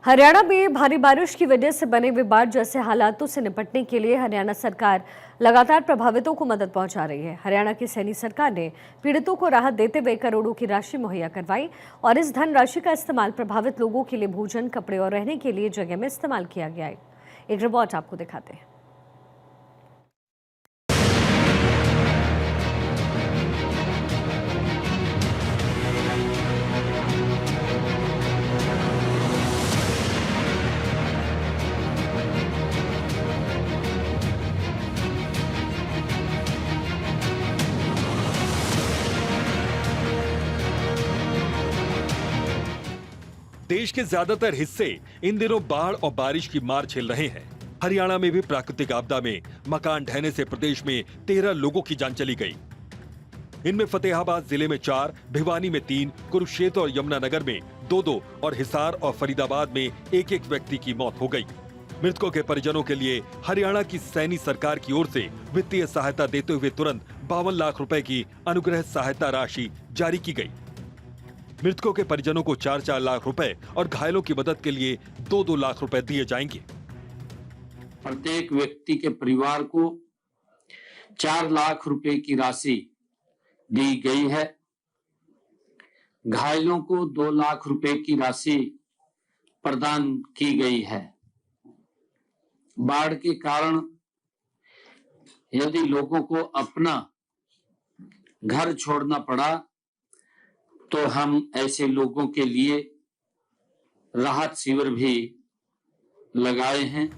हरियाणा में भारी बारिश की वजह से बने विवाद जैसे हालातों से निपटने के लिए हरियाणा सरकार लगातार प्रभावितों को मदद पहुंचा रही है। हरियाणा की सैनी सरकार ने पीड़ितों को राहत देते हुए करोड़ों की राशि मुहैया करवाई और इस धन राशि का इस्तेमाल प्रभावित लोगों के लिए भोजन, कपड़े और रहने के लिए जगह में इस्तेमाल किया गया है। एक रिपोर्ट आपको दिखाते हैं। देश के ज्यादातर हिस्से इन दिनों बाढ़ और बारिश की मार झेल रहे हैं। हरियाणा में भी प्राकृतिक आपदा में मकान ढहने से प्रदेश में 13 लोगों की जान चली गई। इनमें फतेहाबाद जिले में 4, भिवानी में 3, कुरुक्षेत्र और यमुनानगर में 2-2 और हिसार और फरीदाबाद में 1-1 व्यक्ति की मौत हो गई। मृतकों के परिजनों के लिए हरियाणा की सैनी सरकार की ओर से वित्तीय सहायता देते हुए तुरंत 52 लाख रुपए की अनुग्रह सहायता राशि जारी की गई। मृतकों के परिजनों को 4-4 लाख रुपए और घायलों की मदद के लिए 2-2 लाख रुपए दिए जाएंगे। प्रत्येक व्यक्ति के परिवार को 4 लाख रुपए की राशि दी गई है। घायलों को 2 लाख रुपए की राशि प्रदान की गई है। बाढ़ के कारण यदि लोगों को अपना घर छोड़ना पड़ा तो हम ऐसे लोगों के लिए राहत शिविर भी लगाए हैं।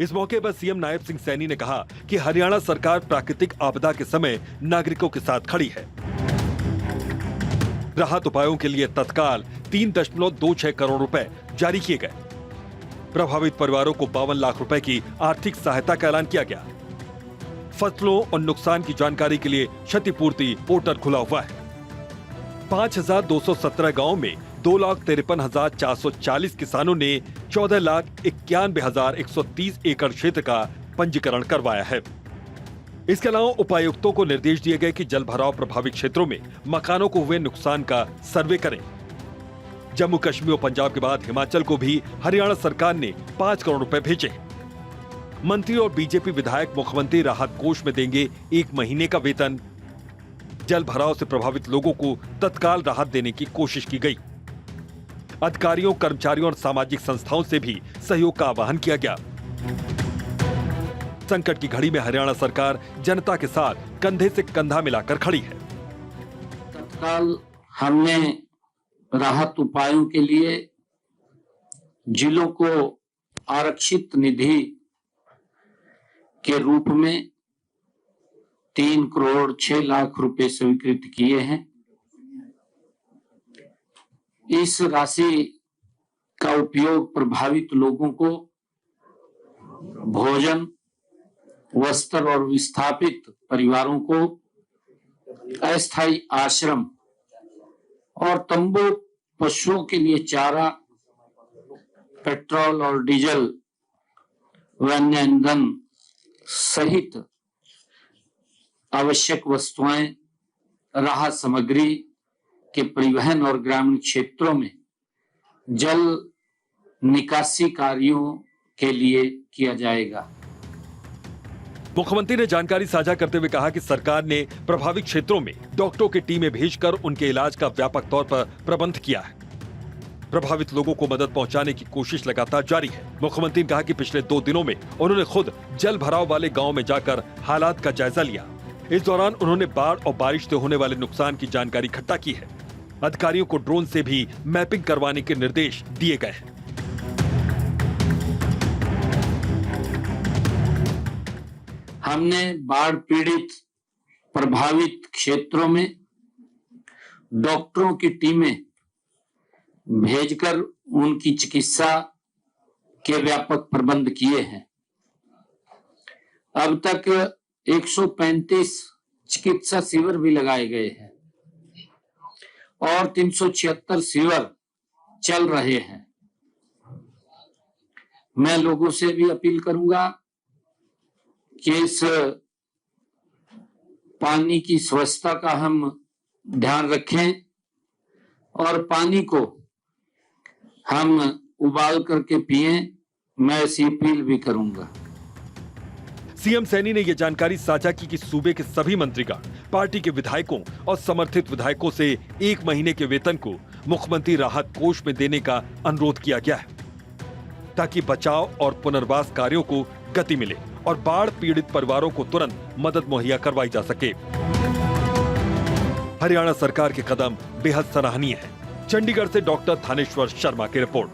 इस मौके पर सीएम नायब सिंह सैनी ने कहा कि हरियाणा सरकार प्राकृतिक आपदा के समय नागरिकों के साथ खड़ी है। राहत उपायों के लिए तत्काल 3.26 करोड़ रुपए जारी किए गए। प्रभावित परिवारों को 52 लाख रुपए की आर्थिक सहायता का ऐलान किया गया। फसलों और नुकसान की जानकारी के लिए क्षतिपूर्ति पोर्टल खुला हुआ है। 5,217 गांवों में 2,53,440 किसानों ने 14,91,130 एकड़ क्षेत्र का पंजीकरण करवाया है। इसके अलावा उपायुक्तों को निर्देश दिए गए कि जल भराव प्रभावित क्षेत्रों में मकानों को हुए नुकसान का सर्वे करें। जम्मू कश्मीर और पंजाब के बाद हिमाचल को भी हरियाणा सरकार ने 5 करोड़ रुपए भेजे। मंत्री और बीजेपी विधायक मुख्यमंत्री राहत कोष में देंगे 1 महीने का वेतन। जल भराव से प्रभावित लोगों को तत्काल राहत देने की कोशिश की गई। अधिकारियों, कर्मचारियों और सामाजिक संस्थाओं से भी सहयोग का आह्वान किया गया। संकट की घड़ी में हरियाणा सरकार जनता के साथ कंधे से कंधा मिलाकर खड़ी है। तत्काल हमने राहत उपायों के लिए जिलों को आरक्षित निधि के रूप में 3 करोड़ 6 लाख रुपए स्वीकृत किए हैं। इस राशि का उपयोग प्रभावित लोगों को भोजन, वस्त्र और विस्थापित परिवारों को अस्थायी आश्रम और तंबू, पशुओं के लिए चारा, पेट्रोल और डीजल, वन्य ईंधन सहित आवश्यक वस्तुएं, राहत सामग्री के परिवहन और ग्रामीण क्षेत्रों में जल निकासी कार्यों के लिए किया जाएगा। मुख्यमंत्री ने जानकारी साझा करते हुए कहा कि सरकार ने प्रभावित क्षेत्रों में डॉक्टरों की टीमें भेजकर उनके इलाज का व्यापक तौर पर प्रबंध किया है। प्रभावित लोगों को मदद पहुंचाने की कोशिश लगातार जारी है। मुख्यमंत्री ने कहा कि पिछले 2 दिनों में उन्होंने खुद जल भराव वाले गांव में जाकर हालात का जायजा लिया। इस दौरान उन्होंने बाढ़ और बारिश से होने वाले नुकसान की जानकारी इकट्ठा की है। अधिकारियों को ड्रोन से भी मैपिंग करवाने के निर्देश दिए गए हैं। हमने बाढ़ पीड़ित प्रभावित क्षेत्रों में डॉक्टरों की टीमें भेजकर उनकी चिकित्सा के व्यापक प्रबंध किए हैं। अब तक 135 चिकित्सा शिविर भी लगाए गए हैं और 376 शिविर चल रहे हैं। मैं लोगों से भी अपील करूंगा कि इस पानी की स्वच्छता का हम ध्यान रखें और पानी को हम उबाल करके पिए, मैं ऐसी अपील भी करूंगा। सीएम सैनी ने यह जानकारी साझा की कि सूबे के सभी मंत्रीगण पार्टी के विधायकों और समर्थित विधायकों से 1 महीने के वेतन को मुख्यमंत्री राहत कोष में देने का अनुरोध किया गया है, ताकि बचाव और पुनर्वास कार्यों को गति मिले और बाढ़ पीड़ित परिवारों को तुरंत मदद मुहैया करवाई जा सके। हरियाणा सरकार के कदम बेहद सराहनीय है। चंडीगढ़ से डॉक्टर थानेश्वर शर्मा की रिपोर्ट।